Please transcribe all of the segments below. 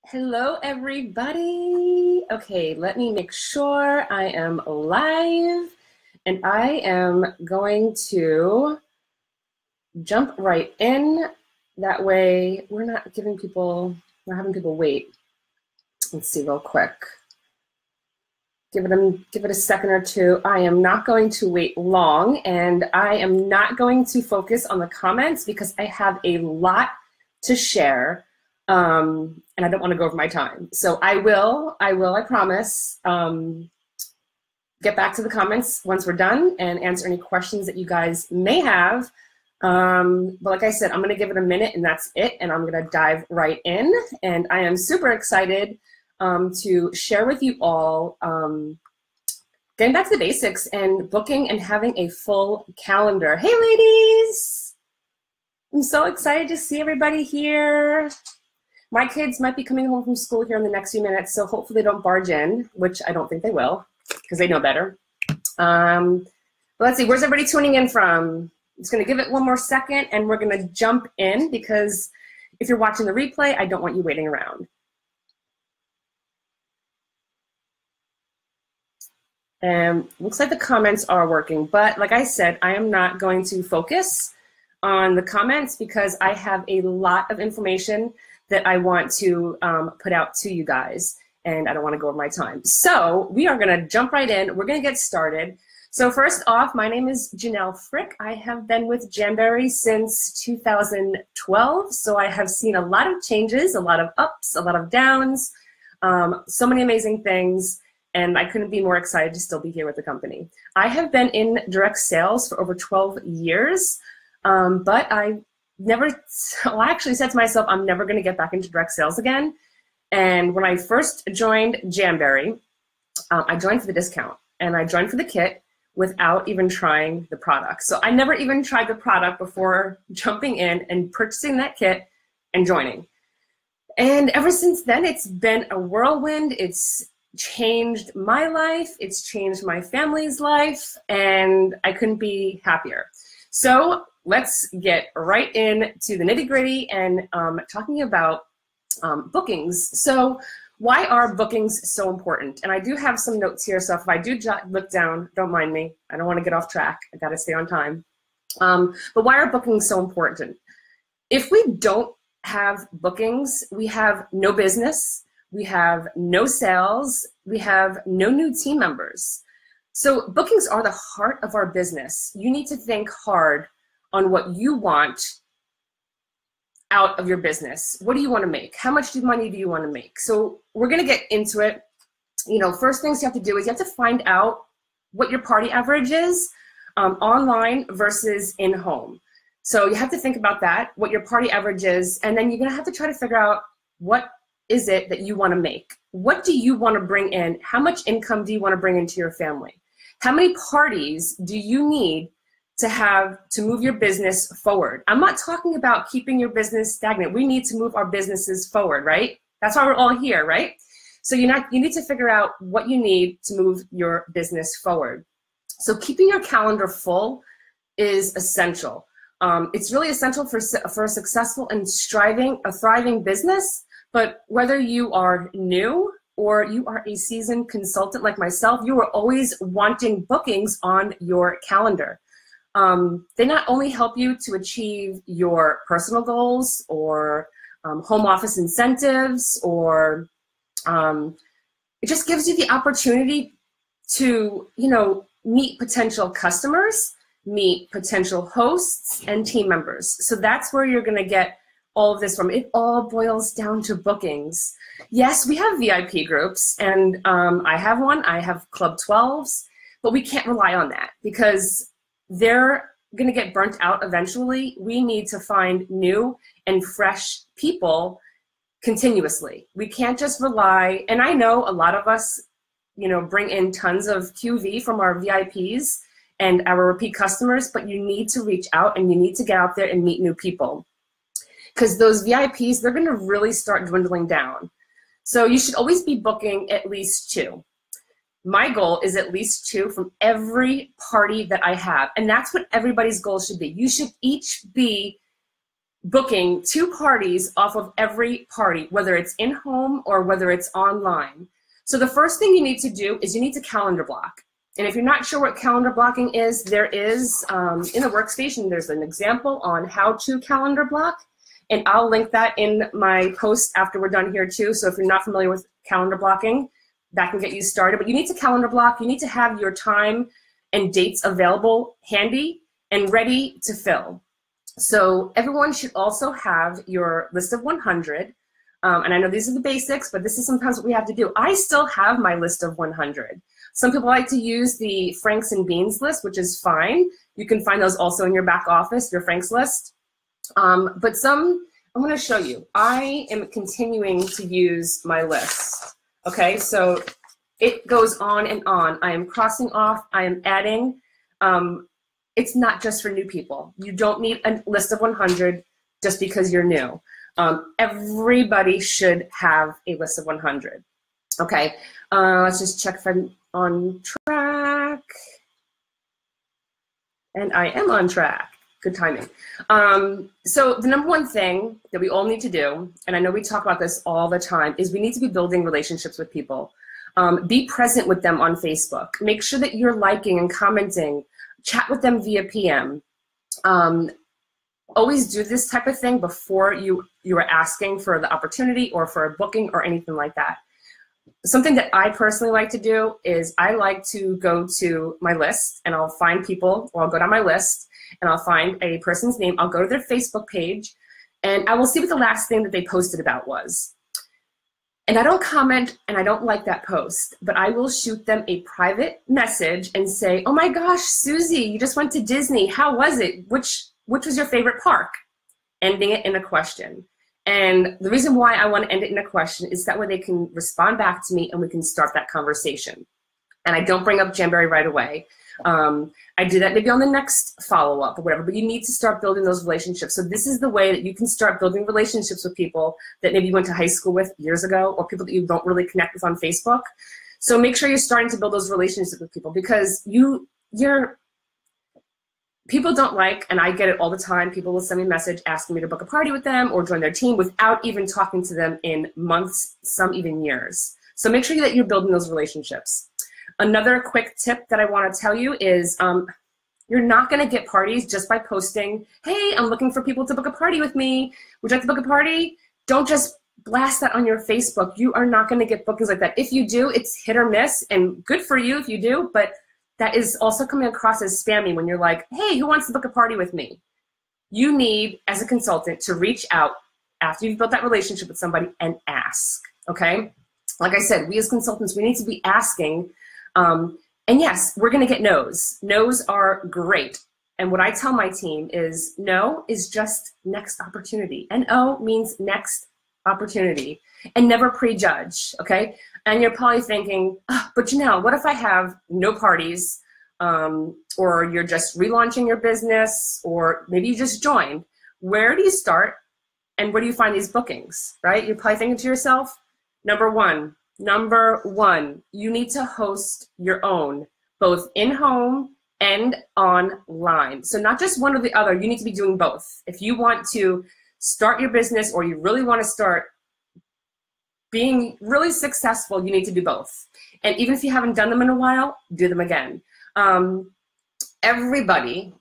Hello, everybody. Okay, let me make sure I am live, and I am going to jump right in. That way, we're not having people wait. Let's see real quick. Give it a second or two. I am not going to wait long, and I am not going to focus on the comments because I have a lot to share. And I don't want to go over my time. So I promise, get back to the comments once we're done and answer any questions that you guys may have. But like I said, I'm going to give it a minute and that's it. And I'm going to dive right in. And I am super excited to share with you all getting back to the basics and booking and having a full calendar. Hey, ladies! I'm so excited to see everybody here. My kids might be coming home from school here in the next few minutes, so hopefully they don't barge in, which I don't think they will, because they know better. But let's see, where's everybody tuning in from? I'm just going to give it one more second, and we're going to jump in, because if you're watching the replay, I don't want you waiting around. Looks like the comments are working, but like I said, I am not going to focus on the comments because I have a lot of information that I want to put out to you guys, and I don't want to go over my time. So we are going to jump right in. We're going to get started. So first off, my name is Janelle Frick. I have been with Jamberry since 2012, so I have seen a lot of changes, a lot of ups, a lot of downs, so many amazing things, and I couldn't be more excited to still be here with the company. I have been in direct sales for over 12 years, but I actually said to myself, I'm never going to get back into direct sales again. And when I first joined Jamberry, I joined for the discount and I joined for the kit without even trying the product. So I never even tried the product before jumping in and purchasing that kit and joining. And ever since then, it's been a whirlwind. It's changed my life. It's changed my family's life, and I couldn't be happier. So let's get right into the nitty-gritty and talking about bookings. So why are bookings so important? And I do have some notes here, so if I do look down, don't mind me. I don't want to get off track. I got to stay on time. But why are bookings so important? If we don't have bookings, we have no business, we have no sales, we have no new team members. So bookings are the heart of our business. You need to think hard on what you want out of your business. What do you want to make? How much money do you want to make? So we're going to get into it. You know, first things you have to do is you have to find out what your party average is online versus in home. So you have to think about that, what your party average is, and then you're going to have to try to figure out what is it that you want to make? What do you want to bring in? How much income do you want to bring into your family? How many parties do you need to have to move your business forward? I'm not talking about keeping your business stagnant. We need to move our businesses forward, right? That's why we're all here, right? So you need to figure out what you need to move your business forward. So keeping your calendar full is essential. It's really essential for a successful and thriving business. But whether you are new or you are a seasoned consultant like myself, you are always wanting bookings on your calendar. They not only help you to achieve your personal goals or home office incentives, or it just gives you the opportunity to, meet potential customers, meet potential hosts and team members. So that's where you're going to get all of this from. It all boils down to bookings. Yes, we have VIP groups, and I have one. I have Club 12s, but we can't rely on that because they're going to get burnt out eventually. We need to find new and fresh people continuously. We can't just rely, and I know a lot of us, bring in tons of QV from our VIPs and our repeat customers, but you need to reach out and you need to get out there and meet new people. Because those VIPs, they're going to really start dwindling down. So you should always be booking at least 2. My goal is at least 2 from every party that I have. And that's what everybody's goal should be. You should each be booking 2 parties off of every party, whether it's in-home or whether it's online. So the first thing you need to do is you need to calendar block. And if you're not sure what calendar blocking is, there is, in the workstation, there's an example on how to calendar block. And I'll link that in my post after we're done here too. So if you're not familiar with calendar blocking, that can get you started. But you need to calendar block. You need to have your time and dates available handy and ready to fill. So everyone should also have your list of 100. And I know these are the basics, but this is sometimes what we have to do. I still have my list of 100. Some people like to use the Franks and Beans list, which is fine. You can find those also in your back office, your Franks list. But some, I'm going to show you. I am continuing to use my list. Okay, so it goes on and on. I am crossing off. I am adding. It's not just for new people. You don't need a list of 100 just because you're new. Everybody should have a list of 100. Okay, let's just check if I'm on track. And I am on track. Good timing. So the number one thing that we all need to do, and I know we talk about this all the time, is we need to be building relationships with people. Be present with them on Facebook. Make sure that you're liking and commenting. Chat with them via PM. Always do this type of thing before you are asking for the opportunity or for a booking or anything like that. Something that I personally like to do is I like to go to my list and I'll find people, or I'll go down my list and I'll find a person's name. I'll go to their Facebook page and I will see what the last thing that they posted about was. And I don't comment and I don't like that post, but I will shoot them a private message and say, oh my gosh, Susie, you just went to Disney. How was it? Which was your favorite park? Ending it in a question. And the reason why I want to end it in a question is that way they can respond back to me and we can start that conversation. And I don't bring up Jamberry right away. I do that maybe on the next follow-up or whatever, but you need to start building those relationships. So this is the way that you can start building relationships with people that maybe you went to high school with years ago, or people that you don't really connect with on Facebook. So make sure you're starting to build those relationships with people, because people don't like, and I get it all the time, people will send me a message asking me to book a party with them or join their team without even talking to them in months, some even years. So make sure that you're building those relationships. Another quick tip that I want to tell you is you're not going to get parties just by posting, hey, I'm looking for people to book a party with me. Would you like to book a party? Don't just blast that on your Facebook. You are not going to get bookings like that. If you do, it's hit or miss, and good for you if you do, but that is also coming across as spammy when you're like, hey, who wants to book a party with me? You need, as a consultant, to reach out after you've built that relationship with somebody and ask, okay? Like I said, we as consultants, we need to be asking. And yes, we're going to get no's. No's are great. And what I tell my team is no is just next opportunity. No means next opportunity. And never prejudge, okay? And you're probably thinking, oh, but Janelle, what if I have no parties, or you're just relaunching your business, or maybe you just joined? Where do you start and where do you find these bookings, right? You're probably thinking to yourself, number one, you need to host your own, both in-home and online. So not just one or the other, you need to be doing both. If you want to start your business, or you really want to start being really successful, you need to do both. And even if you haven't done them in a while, do them again. Everybody,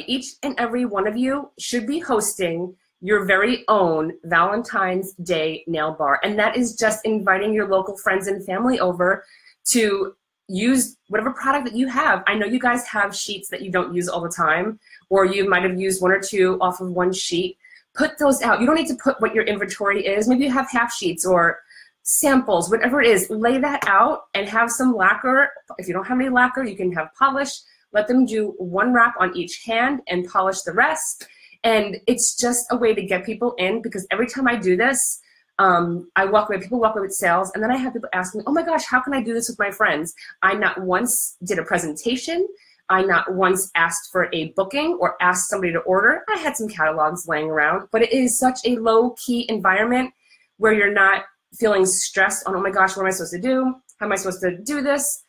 each and every one of you should be hosting your very own Valentine's Day nail bar. And that is just inviting your local friends and family over to use whatever product that you have. I know you guys have sheets that you don't use all the time, or you might have used one or two off of one sheet. Put those out. You don't need to put what your inventory is. Maybe you have half sheets or samples, whatever it is. Lay that out and have some lacquer. If you don't have any lacquer, you can have polish. Let them do one wrap on each hand and polish the rest. And it's just a way to get people in, because every time I do this, people walk away with sales, and then I have people ask me, oh my gosh, how can I do this with my friends? I not once did a presentation. I not once asked for a booking or asked somebody to order. I had some catalogs laying around, but it is such a low-key environment where you're not feeling stressed on, oh my gosh, what am I supposed to do? How am I supposed to do this?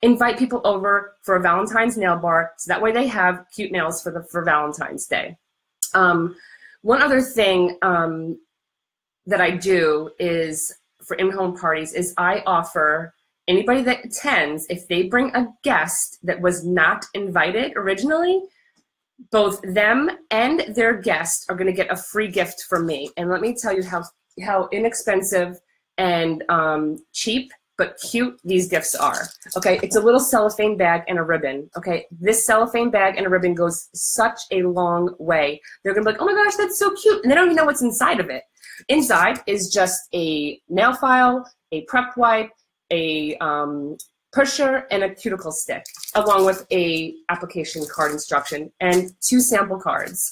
Invite people over for a Valentine's nail bar, so that way they have cute nails for Valentine's Day. One other thing that I do is for in-home parties is I offer anybody that attends, if they bring a guest that was not invited originally, both them and their guest are going to get a free gift from me. And let me tell you how inexpensive and cheap but cute these gifts are. Okay, it's a little cellophane bag and a ribbon. Okay, this cellophane bag and a ribbon goes such a long way. They're gonna be like, oh my gosh, that's so cute, and they don't even know what's inside of it. Inside is just a nail file, a prep wipe, a pusher, and a cuticle stick, along with a application card instruction and 2 sample cards.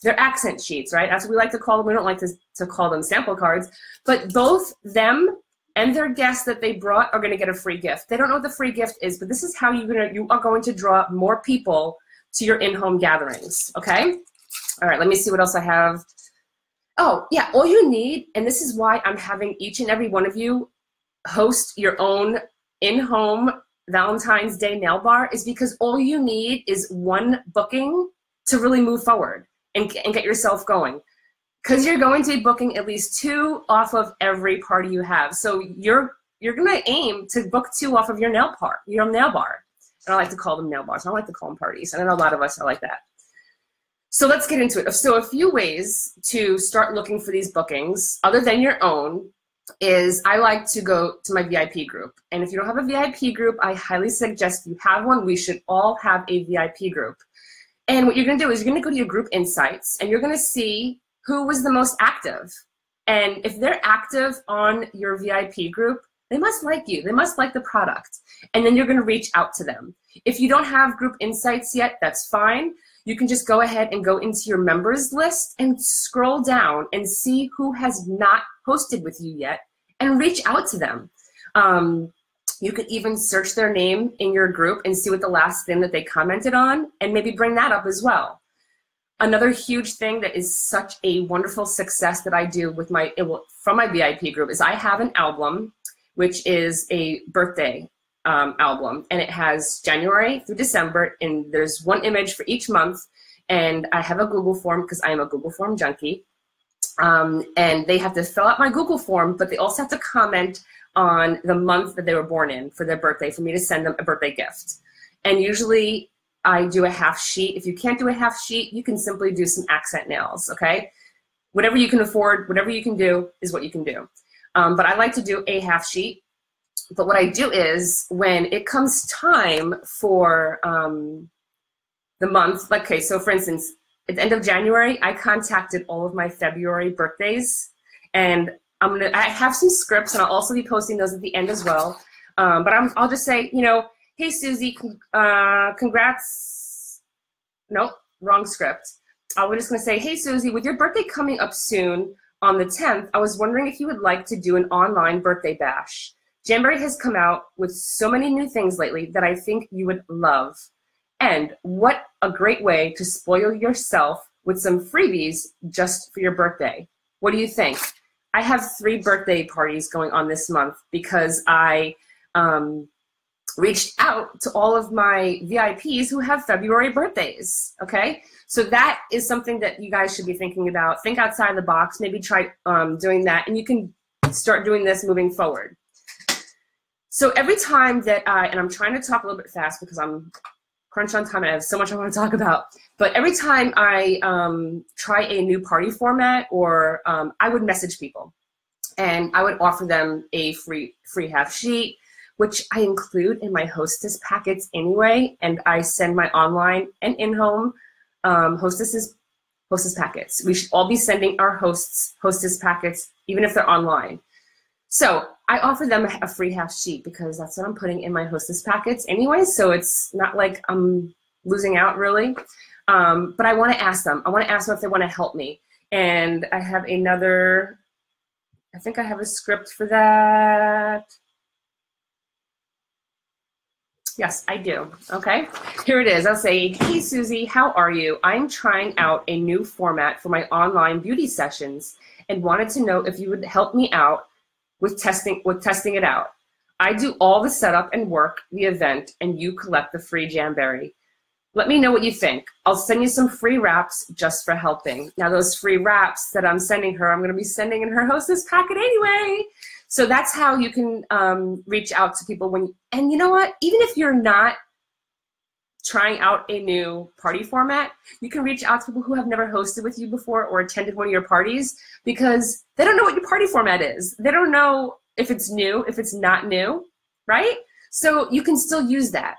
They're accent sheets, right? That's what we like to call them. We don't like to call them sample cards, but both them and their guests that they brought are going to get a free gift. They don't know what the free gift is, but this is how you are going to draw more people to your in-home gatherings, okay? All right, let me see what else I have. Oh, yeah, all you need, and this is why I'm having each and every one of you host your own in-home Valentine's Day nail bar, is because all you need is one booking to really move forward and get yourself going. Because you're going to be booking at least 2 off of every party you have. So you're gonna aim to book 2 off of your nail bar. And I like to call them nail bars. I don't like to call them parties. And I know a lot of us are like that. So let's get into it. So a few ways to start looking for these bookings, other than your own, is I like to go to my VIP group. And if you don't have a VIP group, I highly suggest you have one. We should all have a VIP group. And what you're gonna do is you're gonna go to your group insights and you're gonna see who was the most active. And if they're active on your VIP group, they must like you. They must like the product. And then you're gonna reach out to them. If you don't have group insights yet, that's fine. You can just go ahead and go into your members list and scroll down and see who has not hosted with you yet and reach out to them. You could even search their name in your group and see what the last thing that they commented on and maybe bring that up as well. Another huge thing that is such a wonderful success that I do with from my VIP group is I have an album, which is a birthday album, and it has January through December, and there's 1 image for each month, and I have a Google form because I am a Google form junkie, and they have to fill out my Google form, but they also have to comment on the month that they were born in for their birthday for me to send them a birthday gift. And usually I do a half sheet. If you can't do a half sheet, you can simply do some accent nails, okay? Whatever you can afford, whatever you can do is what you can do. But I like to do a half sheet. But what I do is when it comes time for the month, like, okay, so for instance, at the end of January, I contacted all of my February birthdays, and I have some scripts, and I'll also be posting those at the end as well. But I'll just say, you know, hey, Susie, congrats. Nope, wrong script. I was just going to say, hey, Susie, with your birthday coming up soon on the 10th, I was wondering if you would like to do an online birthday bash. Jamberry has come out with so many new things lately that I think you would love. And what a great way to spoil yourself with some freebies just for your birthday. What do you think? I have 3 birthday parties going on this month because I reached out to all of my VIPs who have February birthdays, okay? So that is something that you guys should be thinking about. Think outside the box, maybe try doing that, and you can start doing this moving forward. So every time that and I'm trying to talk a little bit fast because I'm crunched on time and I have so much I want to talk about, but every time I try a new party format, or I would message people and I would offer them a free half sheet, which I include in my hostess packets anyway, and I send my online and in-home hostess packets. We should all be sending our hostess packets, even if they're online. So I offer them a free half sheet because that's what I'm putting in my hostess packets anyway, so it's not like I'm losing out really. But I want to ask them. I want to ask them if they want to help me. And I have another, I think I have a script for that. Yes, I do. Okay, here it is. I'll say, hey, Susie, how are you? I'm trying out a new format for my online beauty sessions and wanted to know if you would help me out with testing it out. I do all the setup and work the event, and you collect the free Jamberry. Let me know what you think. I'll send you some free wraps just for helping. Now those free wraps that I'm sending her, I'm gonna be sending in her hostess packet anyway. So that's how you can reach out to people and you know what? Even if you're not trying out a new party format, you can reach out to people who have never hosted with you before or attended one of your parties, because they don't know what your party format is. They don't know if it's new, if it's not new, right? So you can still use that,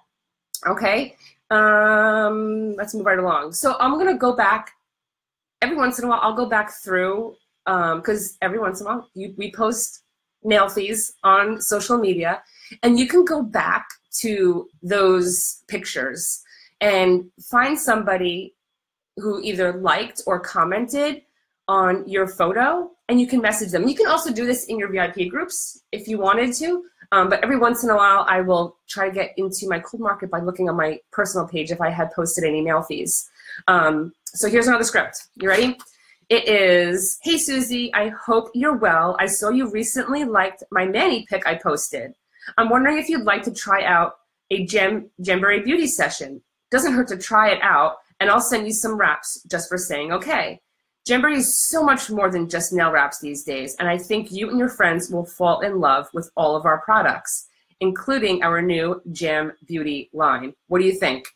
okay? Let's move right along. So I'm gonna go back, every once in a while, I'll go back through, because every once in a while, we post nail fees on social media, and you can go back to those pictures and find somebody who either liked or commented on your photo, and you can message them. You can also do this in your VIP groups if you wanted to, but every once in a while I will try to get into my cold market by looking on my personal page if I had posted any nail fees. So here's another script. You ready? It is, hey Susie, I hope you're well. I saw you recently liked my mani pic I posted. I'm wondering if you'd like to try out a Jamboree beauty session. Doesn't hurt to try it out, and I'll send you some wraps just for saying okay. Jamboree is so much more than just nail wraps these days, and I think you and your friends will fall in love with all of our products, including our new Jam Beauty line. What do you think?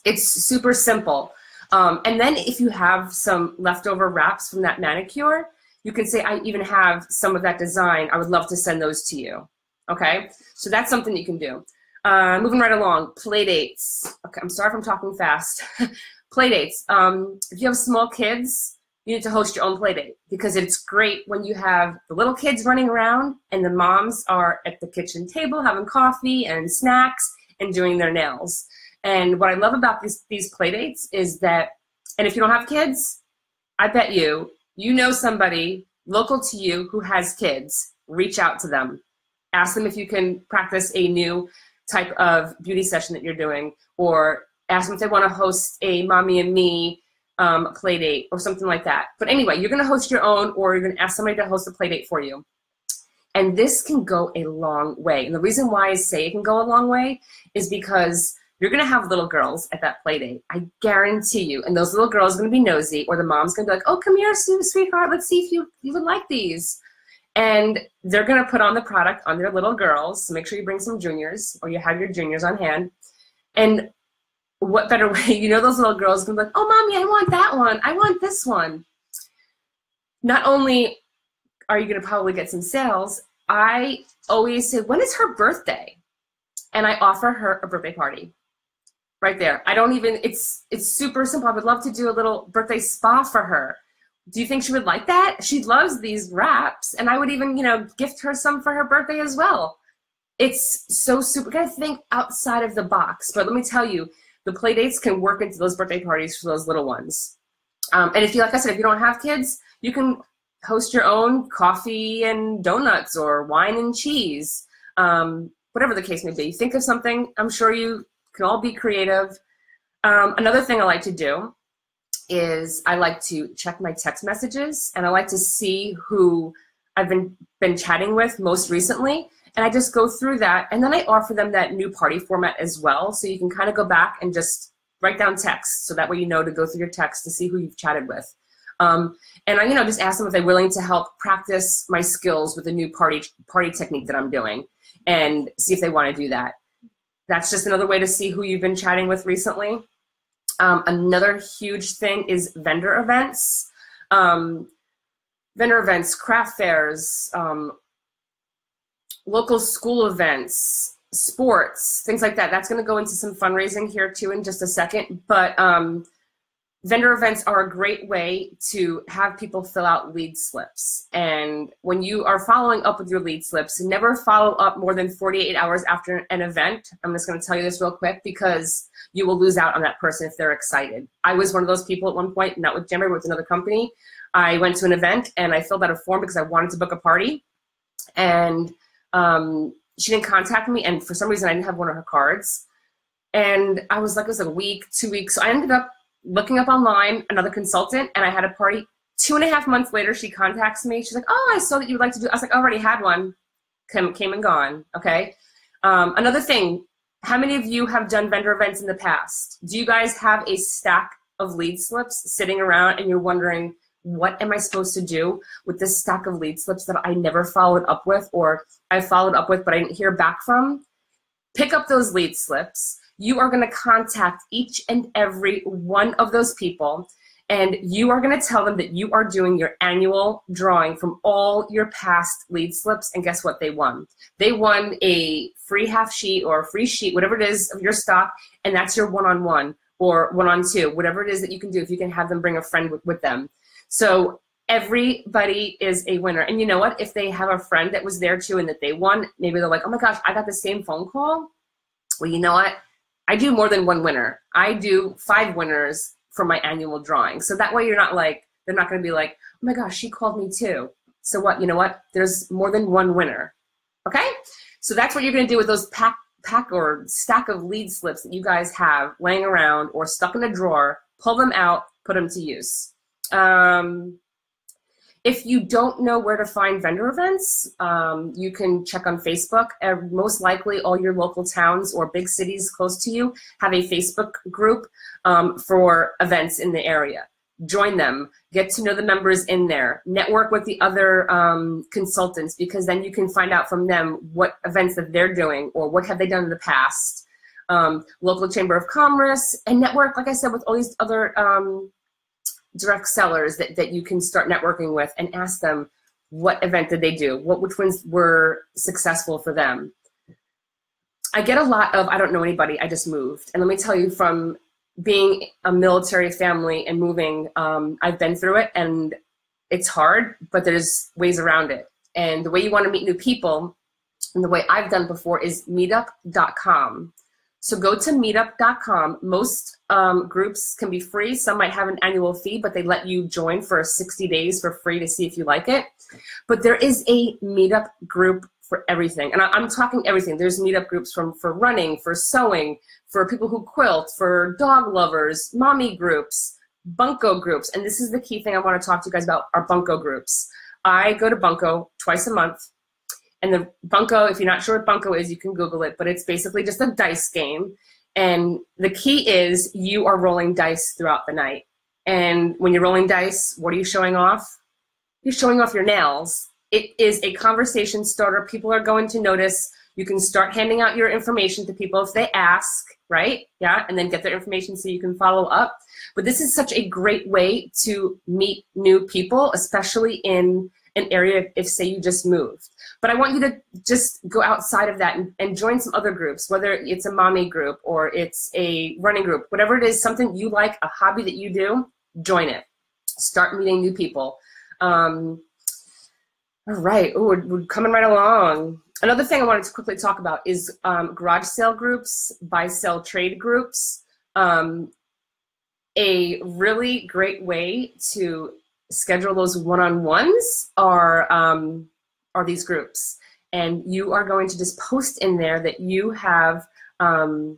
It's super simple. And then if you have some leftover wraps from that manicure, you can say, I even have some of that design. I would love to send those to you. Okay, so that's something you can do. Moving right along, play dates. Okay, I'm sorry if I'm talking fast. Play dates. If you have small kids, you need to host your own play date, because it's great when you have the little kids running around and the moms are at the kitchen table having coffee and snacks and doing their nails. And what I love about these play dates is that, and if you don't have kids, I bet you know somebody local to you who has kids. Reach out to them. Ask them if you can practice a new type of beauty session that you're doing, or ask them if they want to host a mommy and me play date or something like that. But anyway, you're going to host your own, or you're going to ask somebody to host a play date for you. And this can go a long way. And the reason why I say it can go a long way is because you're going to have little girls at that play date. I guarantee you. And those little girls are going to be nosy, or the mom's going to be like, oh, come here, sweetheart. Let's see if you would like these. And they're going to put on the product on their little girls. So make sure you bring some juniors, or you have your juniors on hand. And what better way, you know, those little girls can be like, oh, mommy, I want that one. I want this one. Not only are you going to probably get some sales, I always say, when is her birthday? And I offer her a birthday party. Right there. I don't even, it's super simple. I would love to do a little birthday spa for her. Do you think she would like that? She loves these wraps, and I would even, you know, gift her some for her birthday as well. It's so super, you gotta think outside of the box. But let me tell you, the play dates can work into those birthday parties for those little ones. And if you, like I said, if you don't have kids, you can host your own coffee and donuts or wine and cheese, whatever the case may be. Think of something. I'm sure you can all be creative. Another thing I like to do is I like to check my text messages, and I like to see who I've been chatting with most recently, and I just go through that, and then I offer them that new party format as well, so you can kind of go back and just write down text, so that way you know to go through your text to see who you've chatted with. And I, you know, just ask them if they're willing to help practice my skills with the new party technique that I'm doing, and see if they want to do that. That's just another way to see who you've been chatting with recently. Another huge thing is vendor events. Vendor events, craft fairs, local school events, sports, things like that. That's going to go into some fundraising here too in just a second. But vendor events are a great way to have people fill out lead slips. And when you are following up with your lead slips, never follow up more than 48 hours after an event. I'm just going to tell you this real quick, because you will lose out on that person if they're excited. I was one of those people at one point, not with Jamboree, but with another company. I went to an event and I filled out a form because I wanted to book a party. And she didn't contact me, and for some reason I didn't have one of her cards. And I was like, it was like a week, 2 weeks. So I ended up looking up online another consultant, and I had a party. 2.5 months later, she contacts me. She's like, oh, I saw that you would like to do. I was like, I already had one. Came and gone, okay? Another thing, How many of you have done vendor events in the past? Do you guys have a stack of lead slips sitting around and you're wondering, what am I supposed to do with this stack of lead slips that I never followed up with, or I followed up with but I didn't hear back from? Pick up those lead slips. You are going to contact each and every one of those people, and you are going to tell them that you are doing your annual drawing from all your past lead slips, and guess what they won? They won a free half sheet or a free sheet, whatever it is of your stock, and that's your one-on-one or one-on-two, whatever it is that you can do, if you can have them bring a friend with them. So everybody is a winner. And you know what? If they have a friend that was there too and that they won, maybe they're like, oh my gosh, I got the same phone call. Well, you know what? I do more than one winner. I do 5 winners for my annual drawing. So that way you're not like, they're not going to be like, oh my gosh, she called me too. So what? You know what? There's more than one winner. Okay? So that's what you're going to do with those pack or stack of lead slips that you guys have laying around or stuck in a drawer. Pull them out, put them to use. If you don't know where to find vendor events, you can check on Facebook. Most likely all your local towns or big cities close to you have a Facebook group for events in the area. Join them, get to know the members in there, network with the other consultants, because then you can find out from them what events that they're doing or what have they done in the past. Local Chamber of Commerce, and network, like I said, with all these other direct sellers that you can start networking with, and ask them what event did they do, which ones were successful for them. I get a lot of, I don't know anybody, I just moved. And let me tell you, from being a military family and moving, I've been through it, and it's hard, but there's ways around it. And the way you want to meet new people, and the way I've done before, is meetup.com. So go to meetup.com. Most groups can be free. Some might have an annual fee, but they let you join for 60 days for free to see if you like it. But there is a meetup group for everything. And I'm talking everything. There's meetup groups for running, for sewing, for people who quilt, for dog lovers, mommy groups, bunko groups. And this is the key thing I want to talk to you guys about, are bunko groups. I go to bunko twice a month. And the bunko, if you're not sure what bunko is, you can Google it, but it's basically just a dice game. And the key is you are rolling dice throughout the night. And when you're rolling dice, what are you showing off? You're showing off your nails. It is a conversation starter. People are going to notice. You can start handing out your information to people if they ask, right? Yeah, and then get their information so you can follow up. But this is such a great way to meet new people, especially in an area if, say, you just moved. But I want you to just go outside of that and join some other groups, whether it's a mommy group or it's a running group, whatever it is, something you like, a hobby that you do, join it. Start meeting new people. All right, we're coming right along. Another thing I wanted to quickly talk about is garage sale groups, buy, sell, trade groups. A really great way to schedule those one-on-ones are these groups. And you are going to just post in there that you have, you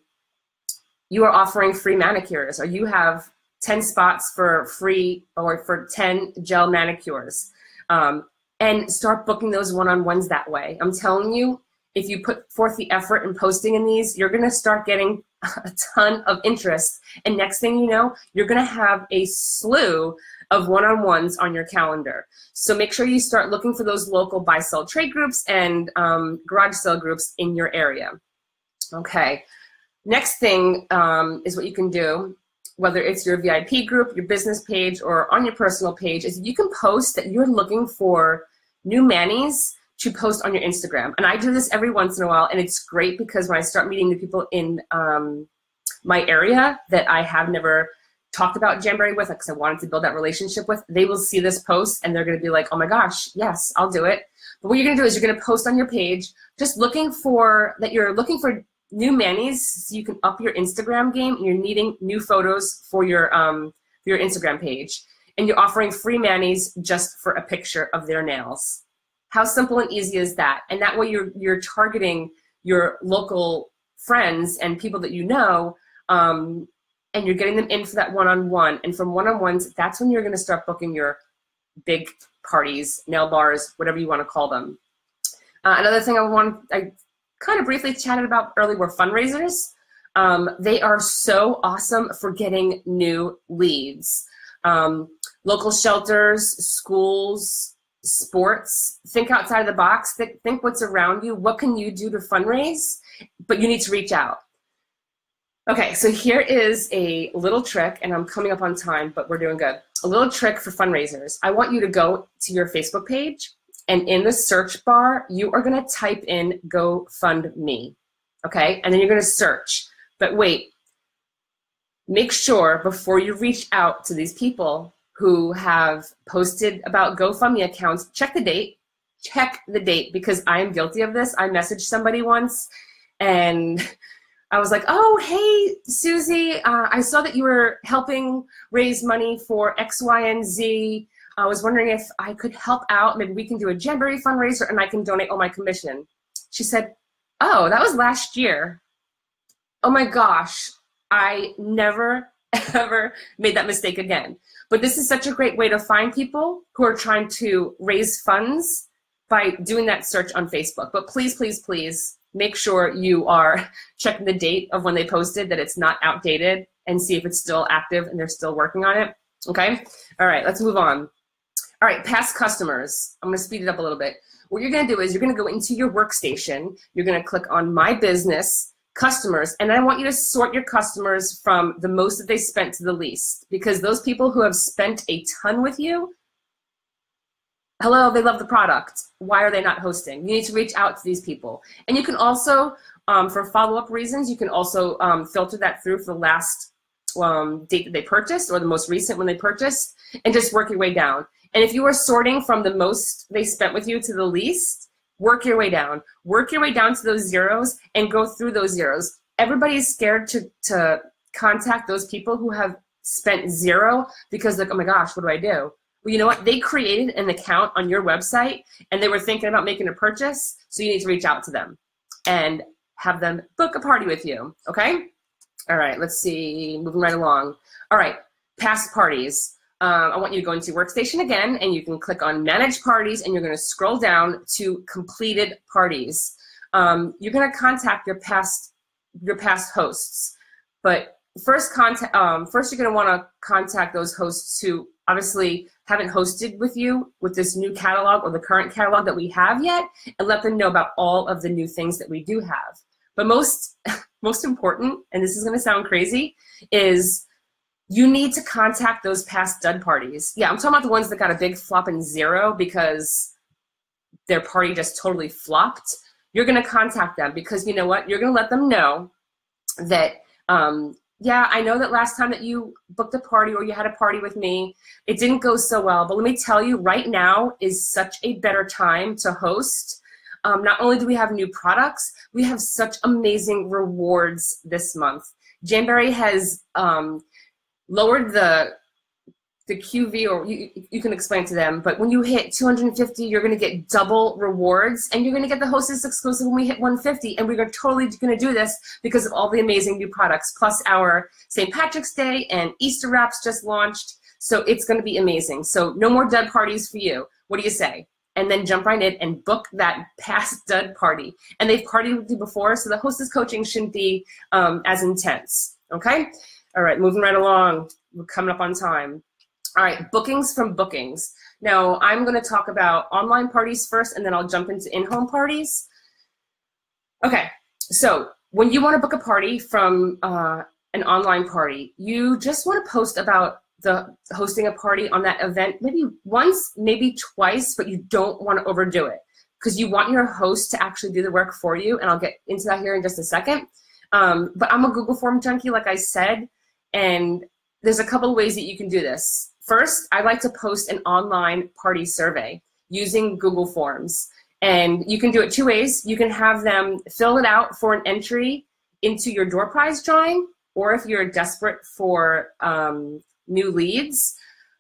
are offering free manicures, or you have 10 spots for free, or for 10 gel manicures. And start booking those one-on-ones that way. I'm telling you, if you put forth the effort in posting in these, you're gonna start getting a ton of interest. And next thing you know, you're gonna have a slew of one-on-ones on your calendar. So make sure you start looking for those local buy, sell, trade groups and garage sale groups in your area. Okay, next thing is what you can do, whether it's your VIP group, your business page, or on your personal page, is you can post that you're looking for new manis to post on your Instagram. And I do this every once in a while, and it's great because when I start meeting new people in my area that I have never talked about Jamboree with, because I wanted to build that relationship with, they will see this post and they're gonna be like, oh my gosh, yes, I'll do it. But what you're gonna do is you're gonna post on your page, just looking for, that you're looking for new manis so you can up your Instagram game, and you're needing new photos for your Instagram page. And you're offering free manis just for a picture of their nails. How simple and easy is that? And that way you're targeting your local friends and people that you know, and you're getting them in for that one-on-one. And from one-on-ones, that's when you're gonna start booking your big parties, nail bars, whatever you wanna call them. Another thing I kind of briefly chatted about earlier were fundraisers. They are so awesome for getting new leads. Local shelters, schools, sports, think outside of the box, think what's around you. What can you do to fundraise? But you need to reach out. Okay, so here is a little trick, and I'm coming up on time, but we're doing good. A little trick for fundraisers. I want you to go to your Facebook page, and in the search bar, you are gonna type in GoFundMe, okay? And then you're gonna search. But wait, make sure before you reach out to these people who have posted about GoFundMe accounts, check the date, because I am guilty of this. I messaged somebody once, and I was like, oh, hey, Susie, I saw that you were helping raise money for X, Y, and Z. I was wondering if I could help out. Maybe we can do a Jamboree fundraiser and I can donate all my commission. She said, oh, that was last year. Oh my gosh, I never, ever made that mistake again. But this is such a great way to find people who are trying to raise funds by doing that search on Facebook. But please, please, please, make sure you are checking the date of when they posted, that it's not outdated, and see if it's still active and they're still working on it, okay? All right, let's move on. All right, past customers. I'm gonna speed it up a little bit. What you're gonna do is you're gonna go into your workstation, you're gonna click on My Business, Customers, and I want you to sort your customers from the most that they spent to the least, because those people who have spent a ton with you, hello, they love the product. Why are they not hosting? You need to reach out to these people. And you can also, for follow-up reasons, you can also filter that through for the last date that they purchased or the most recent when they purchased, and just work your way down. And if you are sorting from the most they spent with you to the least, work your way down. Work your way down to those zeros and go through those zeros. Everybody is scared to contact those people who have spent zero because like, oh my gosh, what do I do? Well, you know what? They created an account on your website and they were thinking about making a purchase, so you need to reach out to them and have them book a party with you, okay? All right, let's see, moving right along. All right, past parties. I want you to go into Workstation again, and you can click on Manage Parties, and you're gonna scroll down to Completed Parties. You're gonna contact your past hosts, but first you're gonna wanna contact those hosts who obviously haven't hosted with you with this new catalog or the current catalog that we have yet, and let them know about all of the new things that we do have. But most important, and this is gonna sound crazy, is you need to contact those past dud parties. Yeah, I'm talking about the ones that got a big flopping zero because their party just totally flopped. You're gonna contact them because you know what? You're gonna let them know that, yeah, I know that last time that you booked a party or you had a party with me, it didn't go so well, but let me tell you, right now is such a better time to host. Not only do we have new products, we have such amazing rewards this month. Jamboree has lowered the QV, or you can explain to them, but when you hit 250, you're gonna get double rewards, and you're gonna get the Hostess exclusive when we hit 150, and we're totally gonna do this because of all the amazing new products, plus our St. Patrick's Day and Easter wraps just launched, so it's gonna be amazing. So no more dud parties for you. What do you say? And then jump right in and book that past dud party. And they've partied with you before, so the Hostess coaching shouldn't be as intense, okay? All right, moving right along. We're coming up on time. All right, bookings from bookings. Now, I'm gonna talk about online parties first, and then I'll jump into in-home parties. Okay, so when you wanna book a party from an online party, you just wanna post about the hosting a party on that event maybe once, maybe twice, but you don't wanna overdo it because you want your host to actually do the work for you, and I'll get into that here in just a second. But I'm a Google Form junkie, like I said, and there's a couple of ways that you can do this. First, I like to post an online party survey using Google Forms. And you can do it two ways. You can have them fill it out for an entry into your door prize drawing, or if you're desperate for new leads,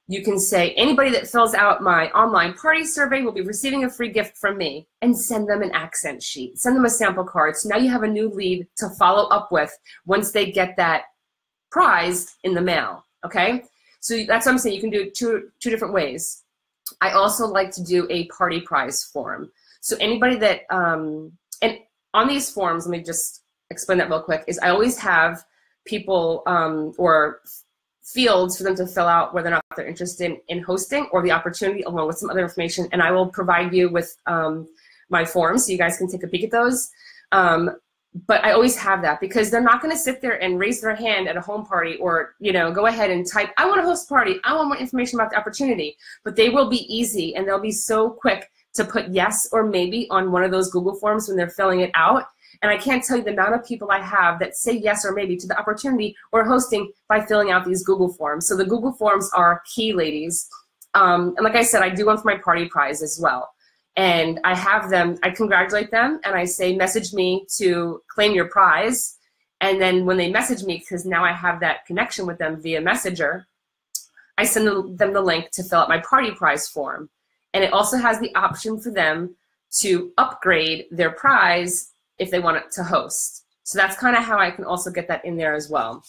you can say, anybody that fills out my online party survey will be receiving a free gift from me, and send them an accent sheet. Send them a sample card. So now you have a new lead to follow up with once they get that prize in the mail, okay? So that's what I'm saying. You can do it two different ways. I also like to do a party prize form. So anybody that, and on these forms, let me just explain that real quick, is I always have people or fields for them to fill out whether or not they're interested in hosting or the opportunity, along with some other information. And I will provide you with my forms so you guys can take a peek at those. But I always have that because they're not going to sit there and raise their hand at a home party or, you know, go ahead and type, I want to host a party, I want more information about the opportunity. But they will be easy and they'll be so quick to put yes or maybe on one of those Google Forms when they're filling it out. And I can't tell you the amount of people I have that say yes or maybe to the opportunity or hosting by filling out these Google Forms. So the Google Forms are key, ladies. And like I said, I do one for my party prize as well. And I have them, I congratulate them, and I say, message me to claim your prize. And then when they message me, because now I have that connection with them via Messenger, I send them the link to fill out my party prize form. And it also has the option for them to upgrade their prize if they want it to host. So that's kind of how I can also get that in there as well.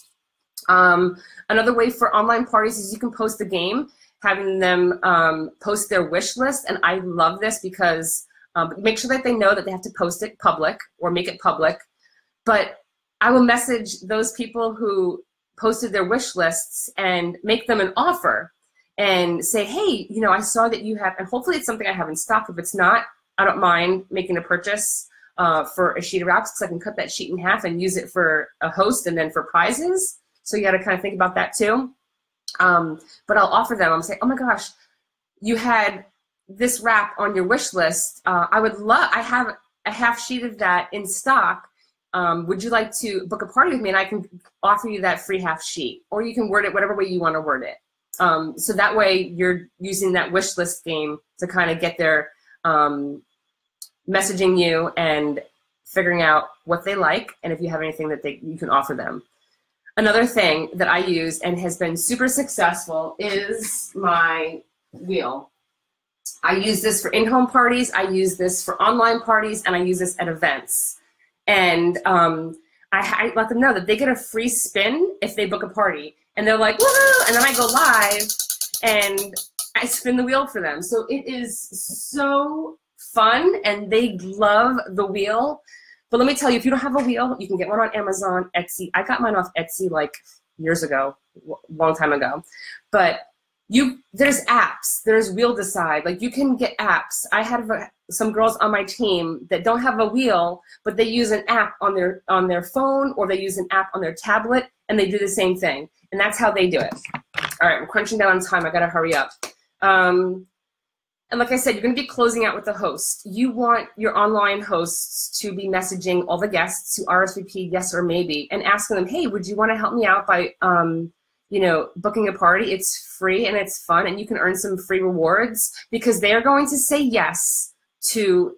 Another way for online parties is you can post a game, having them post their wish list. And I love this because make sure that they know that they have to post it public or make it public. But I will message those people who posted their wish lists and make them an offer and say, hey, you know, I saw that you have, and hopefully it's something I have in stock. If it's not, I don't mind making a purchase for a sheet of wraps because I can cut that sheet in half and use it for a host and then for prizes. So you got to kind of think about that too. But I'll offer them, I'll say, oh my gosh, you had this wrap on your wish list. I have a half sheet of that in stock. Would you like to book a party with me and I can offer you that free half sheet? Or you can word it whatever way you want to word it. So that way you're using that wish list game to kind of get their messaging you and figuring out what they like and if you have anything that you can offer them. Another thing that I use and has been super successful is my wheel. I use this for in-home parties, I use this for online parties, and I use this at events. And I let them know that they get a free spin if they book a party. And they're like, woohoo! And then I go live and I spin the wheel for them. So it is so fun and they love the wheel. But let me tell you, if you don't have a wheel, you can get one on Amazon, Etsy. I got mine off Etsy like years ago, a long time ago. But there's apps. There's Wheel Decide. Like you can get apps. I have some girls on my team that don't have a wheel, but they use an app on their phone or they use an app on their tablet, and they do the same thing. And that's how they do it. All right, I'm crunching down on time. I got to hurry up. And like I said, you're going to be closing out with the host. You want your online hosts to be messaging all the guests who RSVP yes or maybe and asking them, hey, would you want to help me out by you know, booking a party? It's free and it's fun and you can earn some free rewards because they're going to say yes to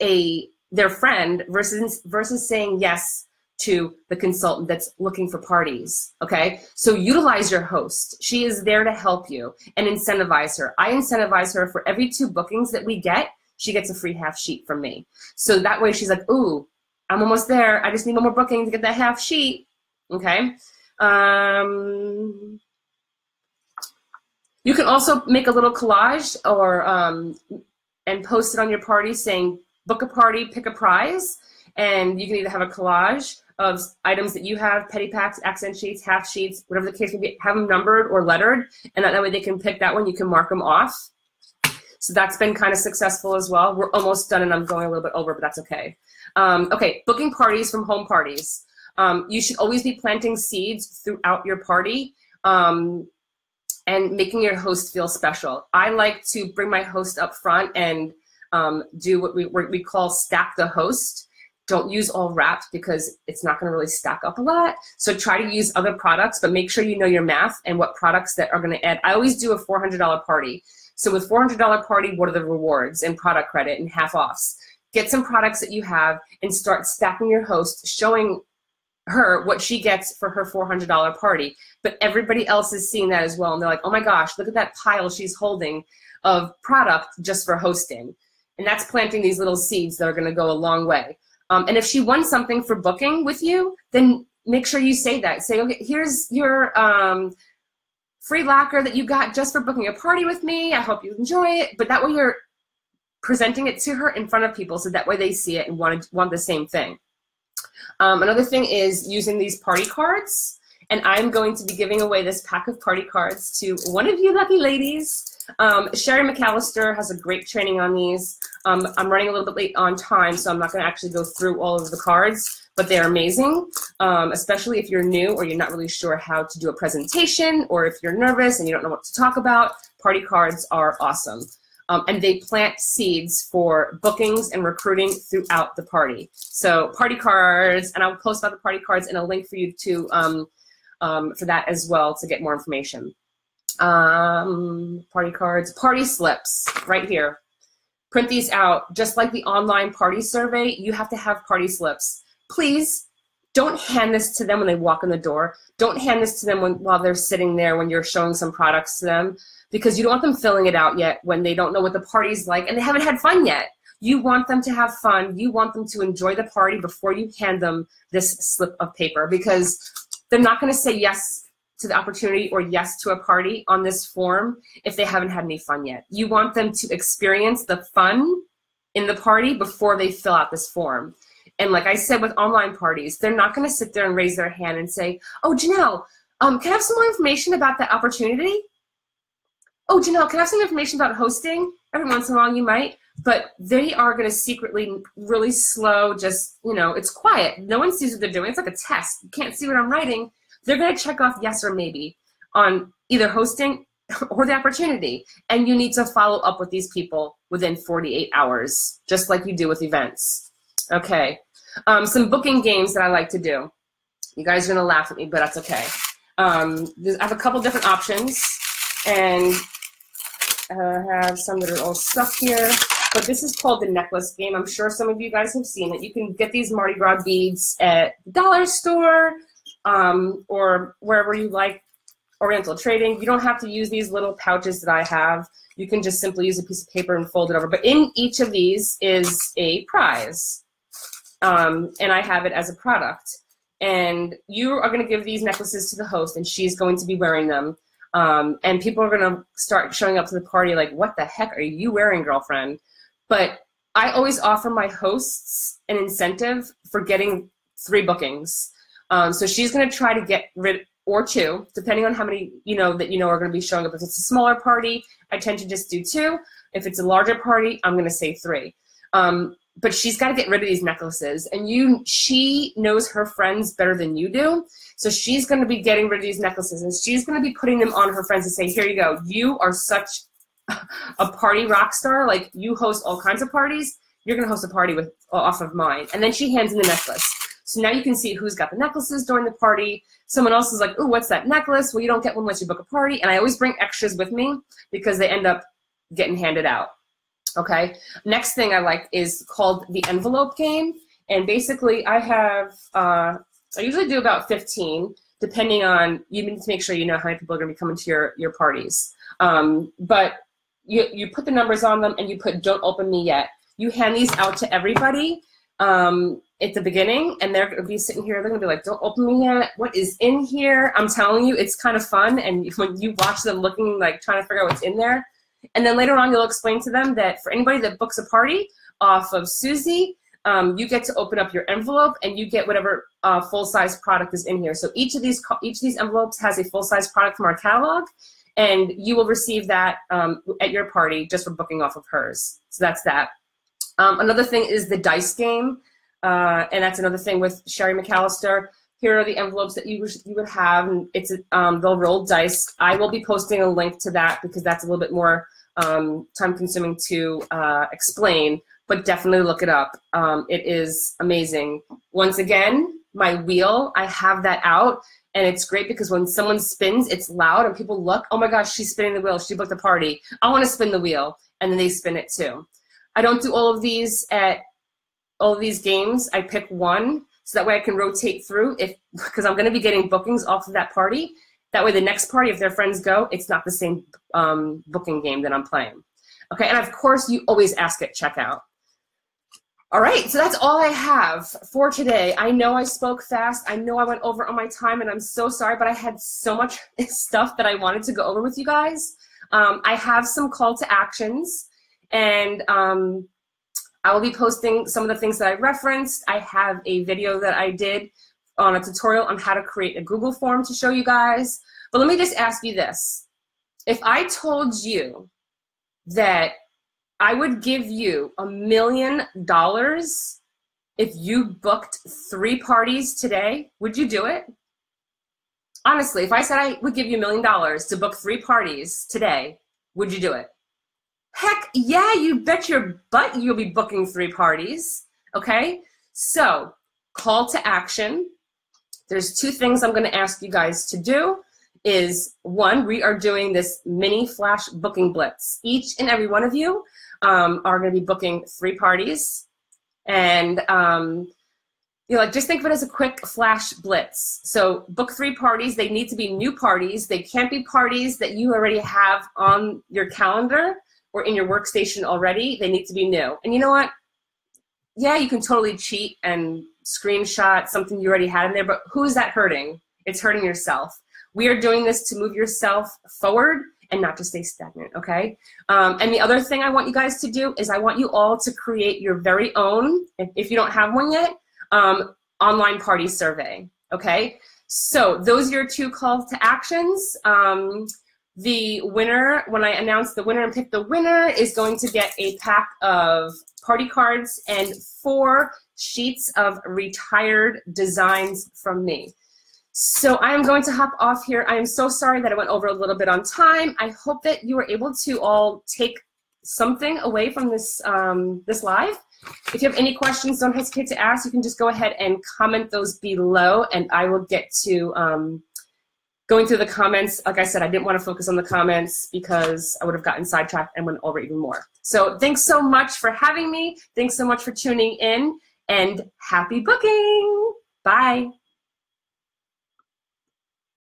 their friend versus saying yes to the consultant that's looking for parties, okay? So utilize your host. She is there to help you and incentivize her. I incentivize her for every 2 bookings that we get, she gets a free half sheet from me. So that way she's like, ooh, I'm almost there. I just need one more booking to get that half sheet, okay? You can also make a little collage or and post it on your party saying, book a party, pick a prize. And you can either have a collage of items that you have, petty packs, accent sheets, half sheets, whatever the case may be, have them numbered or lettered, and that way they can pick that one, you can mark them off. So that's been kind of successful as well. We're almost done and I'm going a little bit over, but that's okay. Okay, booking parties from home parties. You should always be planting seeds throughout your party and making your host feel special. I like to bring my host up front and do what we call stack the host. Don't use all wraps because it's not going to really stack up a lot. So try to use other products, but make sure you know your math and what products that are going to add. I always do a $400 party. So with $400 party, what are the rewards and product credit and half offs? Get some products that you have and start stacking your host, showing her what she gets for her $400 party. But everybody else is seeing that as well. And they're like, oh my gosh, look at that pile she's holding of product just for hosting. And that's planting these little seeds that are going to go a long way. And if she won something for booking with you, then make sure you say that. Say, okay, here's your free locker that you got just for booking a party with me. I hope you enjoy it. But that way you're presenting it to her in front of people so that way they see it and want the same thing. Another thing is using these party cards. And I'm going to be giving away this pack of party cards to one of you lucky ladies. Sherry McAllister has a great training on these. I'm running a little bit late on time, so I'm not going to actually go through all of the cards, but they're amazing, especially if you're new or you're not really sure how to do a presentation, or if you're nervous and you don't know what to talk about. Party cards are awesome. And they plant seeds for bookings and recruiting throughout the party. So party cards, and I'll post about the party cards and a link for you to for that as well to get more information. Party cards, party slips, right here. Print these out. Just like the online party survey, you have to have party slips. Please don't hand this to them when they walk in the door. Don't hand this to them while they're sitting there when you're showing some products to them, because you don't want them filling it out yet when they don't know what the party's like and they haven't had fun yet. You want them to have fun. You want them to enjoy the party before you hand them this slip of paper, because they're not going to say yes to the opportunity or yes to a party on this form if they haven't had any fun yet. You want them to experience the fun in the party before they fill out this form. And like I said with online parties, they're not going to sit there and raise their hand and say, oh, Janelle, can I have some more information about that opportunity? Oh, Janelle, can I have some information about hosting? Every once in a while you might, but they are going to secretly, really slow, just, you know, it's quiet. No one sees what they're doing. It's like a test. You can't see what I'm writing. They're going to check off yes or maybe on either hosting or the opportunity. And you need to follow up with these people within 48 hours, just like you do with events. Okay. Some booking games that I like to do. You guys are going to laugh at me, but that's okay. I have a couple different options, and I have some that are all stuck here. But this is called the necklace game. I'm sure some of you guys have seen it. You can get these Mardi Gras beads at the dollar store, or wherever you like, Oriental Trading. You don't have to use these little pouches that I have. You can just simply use a piece of paper and fold it over. But in each of these is a prize, and I have it as a product. And you are going to give these necklaces to the host, and she's going to be wearing them. And people are going to start showing up to the party like, what the heck are you wearing, girlfriend? But I always offer my hosts an incentive for getting 3 bookings. So she's going to try to get rid, or 2, depending on how many are going to be showing up. If it's a smaller party, I tend to just do 2. If it's a larger party, I'm going to say 3. But she's got to get rid of these necklaces, and she knows her friends better than you do. So she's going to be getting rid of these necklaces, and she's going to be putting them on her friends and say, here you go. You are such a party rock star. Like, you host all kinds of parties. You're going to host a party off of mine. And then she hands in the necklace. So now you can see who's got the necklaces during the party. Someone else is like, ooh, what's that necklace? Well, you don't get one unless you book a party. And I always bring extras with me because they end up getting handed out. Okay. Next thing I like is called the envelope game. And basically I have, I usually do about 15, depending on, you need to make sure you know how many people are going to be coming to your parties. But you put the numbers on them, and you put don't open me yet. You hand these out to everybody at the beginning, and they're going to be sitting here. They're going to be like, don't open me yet. What is in here? I'm telling you, it's kind of fun. And when you watch them looking, like trying to figure out what's in there, and then later on, you'll explain to them that for anybody that books a party off of Susie, you get to open up your envelope, and you get whatever full-size product is in here. So each of these envelopes has a full-size product from our catalog, and you will receive that at your party just for booking off of hers. So that's that. Another thing is the dice game, and that's another thing with Sherry McAllister. Here are the envelopes that you would have, and it's they'll roll dice. I will be posting a link to that because that's a little bit more time-consuming to explain, but definitely look it up. It is amazing. Once again, my wheel, I have that out, and it's great because when someone spins, it's loud, and people look, oh my gosh, she's spinning the wheel. She booked a party. I want to spin the wheel, and then they spin it too. I don't do all of these at all of these games. I pick one so that way I can rotate through because I'm going to be getting bookings off of that party. That way the next party, if their friends go, it's not the same booking game that I'm playing. Okay, and of course you always ask at checkout. All right, so that's all I have for today. I know I spoke fast. I know I went over on my time, and I'm so sorry, but I had so much stuff that I wanted to go over with you guys. I have some call to actions. And I will be posting some of the things that I referenced. I have a video that I did on a tutorial on how to create a Google form to show you guys. But let me just ask you this. If I told you that I would give you $1 million if you booked 3 parties today, would you do it? Honestly, if I said I would give you $1 million to book 3 parties today, would you do it? Heck yeah, you bet your butt you'll be booking 3 parties, okay? So, call to action. There's 2 things I'm gonna ask you guys to do. Is 1, we are doing this mini flash booking blitz. Each and every one of you are gonna be booking 3 parties. And you know, like, just think of it as a quick flash blitz. So book 3 parties. They need to be new parties. They can't be parties that you already have on your calendar or in your workstation already. They need to be new. And you know what? Yeah, you can totally cheat and screenshot something you already had in there, but who is that hurting? It's hurting yourself. We are doing this to move yourself forward and not to stay stagnant, okay? And the other thing I want you guys to do is I want you all to create your very own, if you don't have one yet, online party survey, okay? So those are your 2 calls to actions. The winner, when I announce the winner and pick the winner, is going to get a pack of party cards and 4 sheets of retired designs from me. So I am going to hop off here. I am so sorry that I went over a little bit on time. I hope that you were able to all take something away from this, this live. If you have any questions, don't hesitate to ask. You can just go ahead and comment those below, and I will get to going through the comments. Like I said, I didn't want to focus on the comments because I would have gotten sidetracked and went over even more. So thanks so much for having me. Thanks so much for tuning in, and happy booking. Bye.